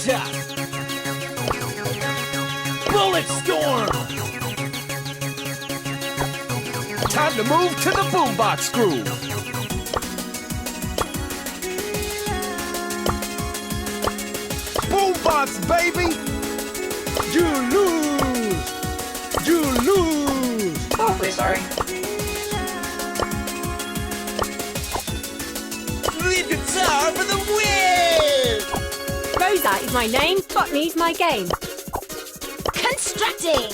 top. Bullet storm. Time to move to the boombox groove. Boombox, baby. You lose. You lose. Awfully sorry. Lead guitar for the win! Rosa is my name, botany's my game. Constructing!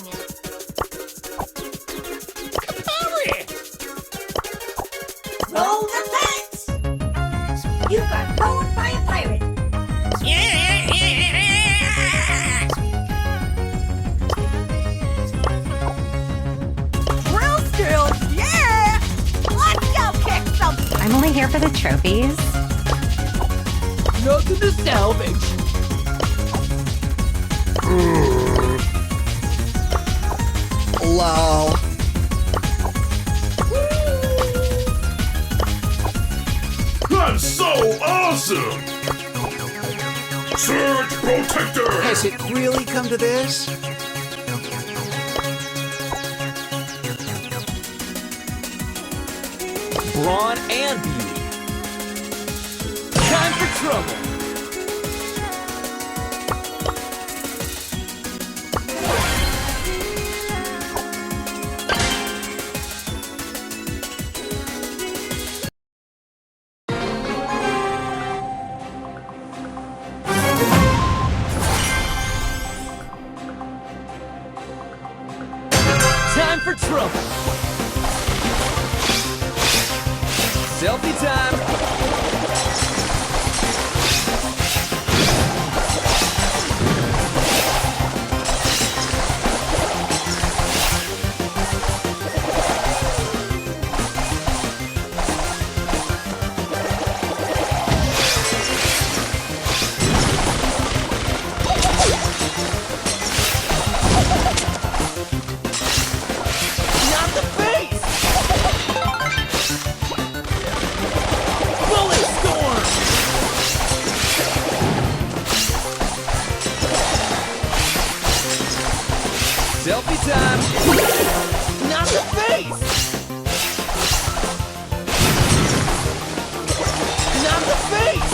Roll the facts! You got rolled by a pirate! Drill skills, yeah! Let's go kick some... I'm only here for the trophies. Nothing to salvage. Lol. That's so awesome! Surge Protector! Has it really come to this? Brawn and beauty. Time for trouble. Time for trouble. Selfie time. Not the face! Bullet storm! Selfie time! Not the face! Not the face!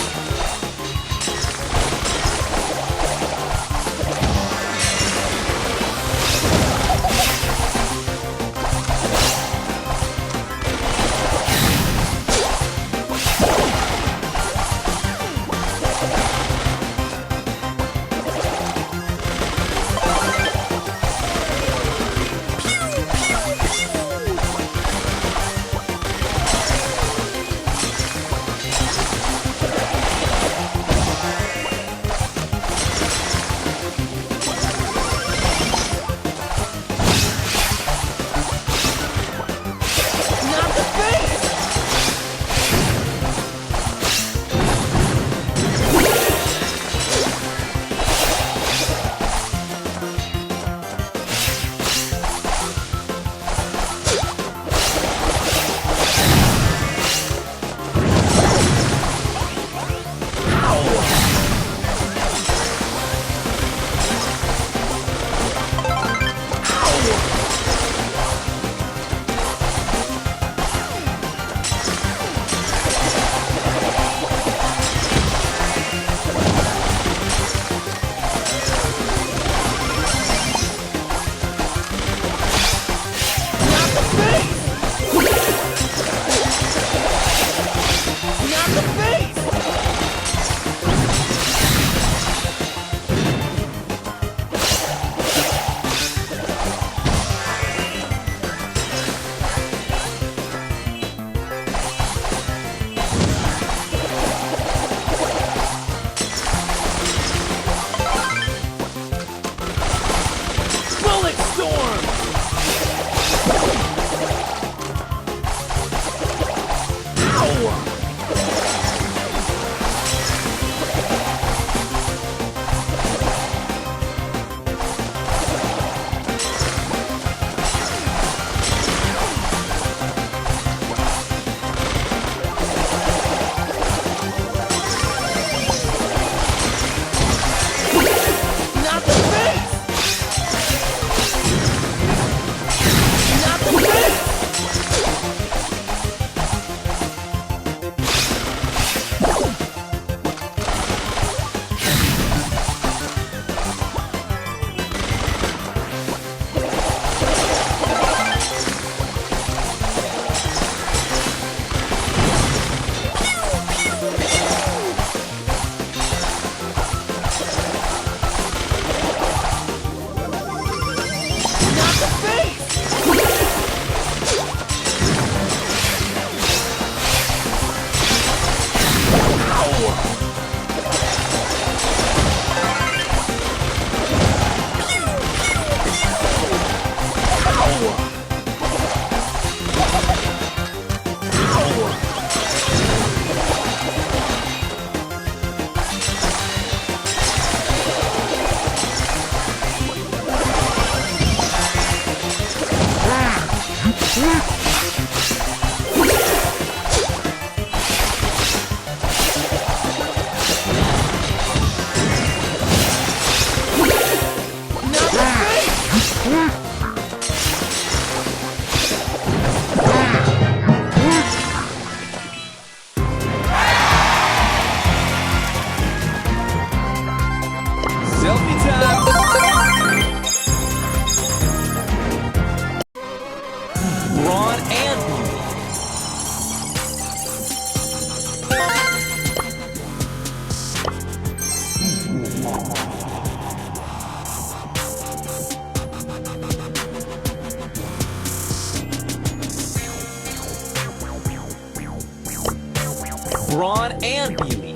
brawn and beauty.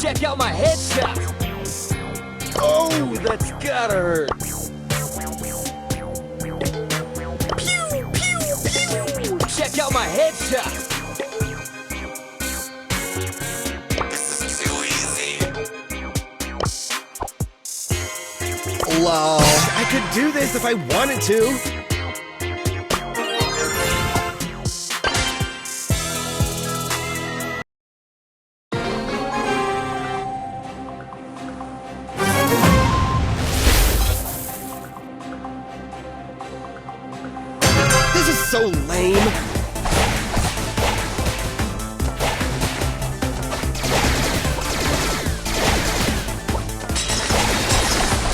Check out my headshot. Oh, that's gotta hurt. Pew, pew, pew. Check out my headshot. Lol. I could do this if I wanted to. This is so lame.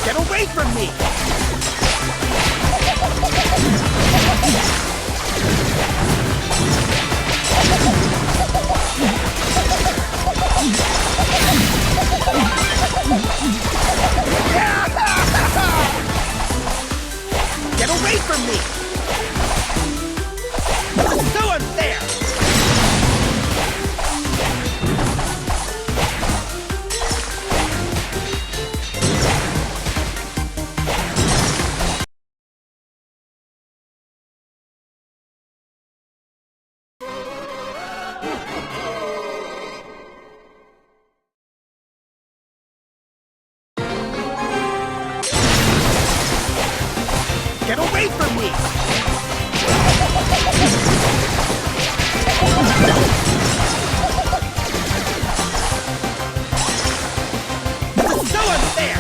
Get away from me! Get away from me! This is so unfair! Get away from me! This is so unfair!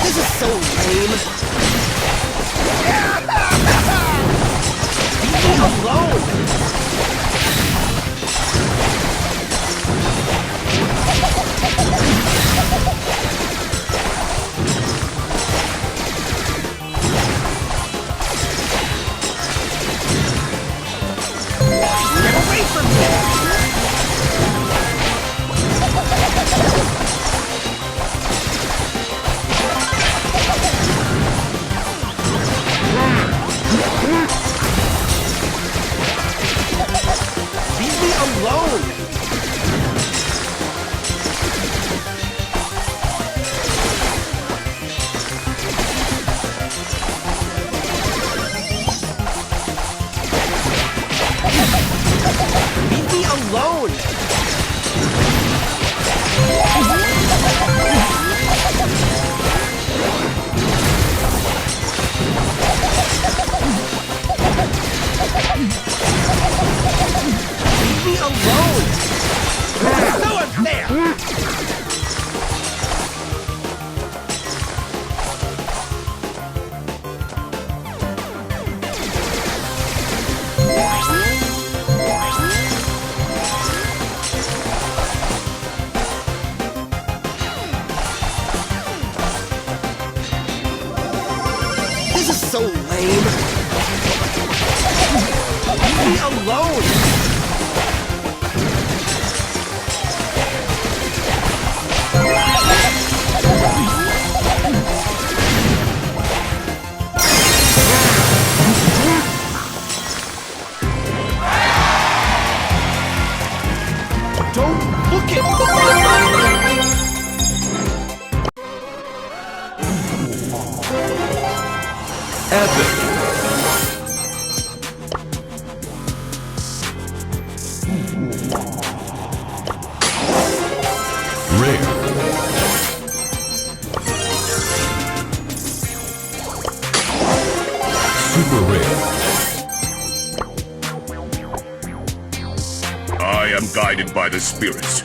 This is so lame. Leave me alone. Get away from me. Leave me alone! Leave me alone! Leave me alone! This is so unfair! This is so lame! Leave me alone! Don't look at Epic. Rare. Super rare. I am guided by the spirits.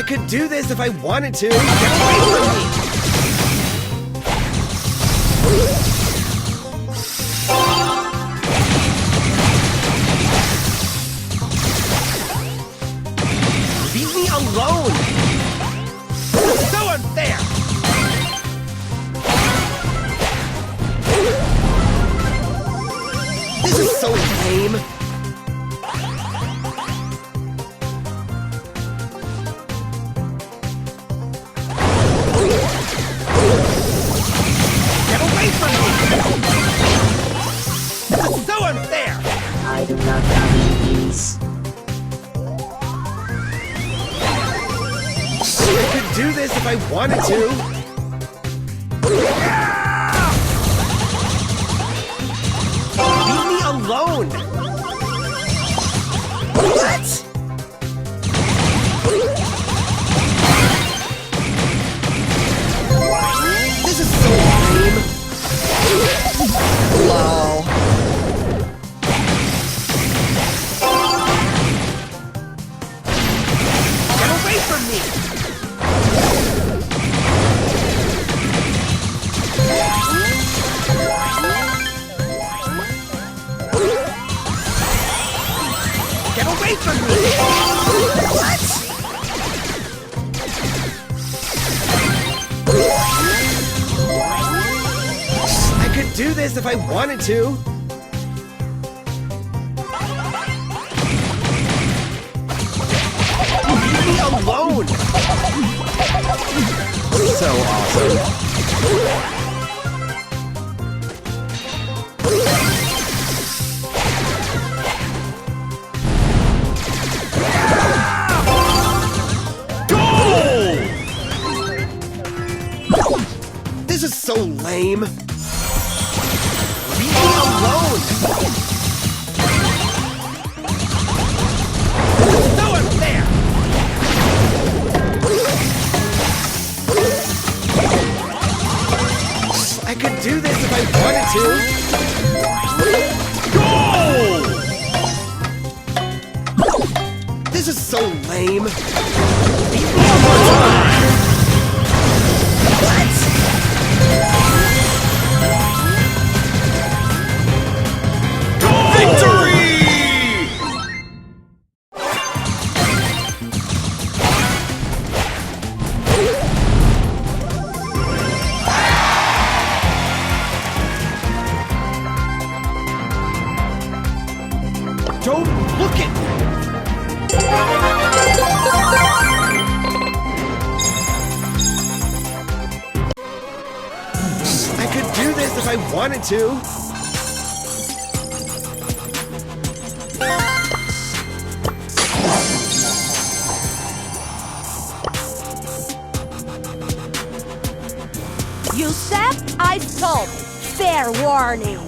could do this if I wanted to. Get away from me! Leave me alone! This is so unfair! This is so lame! Get away from me! This is so unfair! I do not have these. I could do this if I wanted to. Leave me alone! What? This is so lame. Blawl. Get away from me! Get away from me! What? I could do this if I wanted to. Leave me alone! So awesome. This is so lame. Leave me alone. This is so unfair. I could do this if I wanted to. Go! This is so lame. Leave me alone. What? Victory! Don't look at me! I could do this if I wanted to. You step, I stop. Fair warning.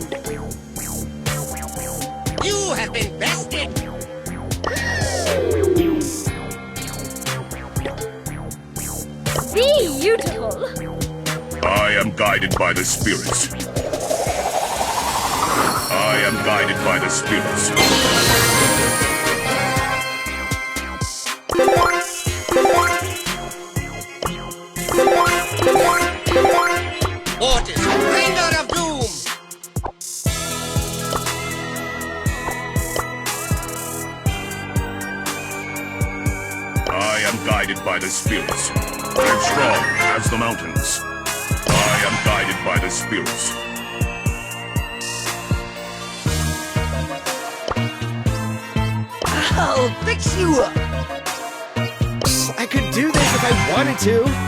You have been bested! Beautiful. I am guided by the spirits. I am guided by the spirits. What is Bringer of Doom? I am guided by the spirits. I am strong as the mountains. I am guided by the spirits. I'll fix you up! I could do this if I wanted to.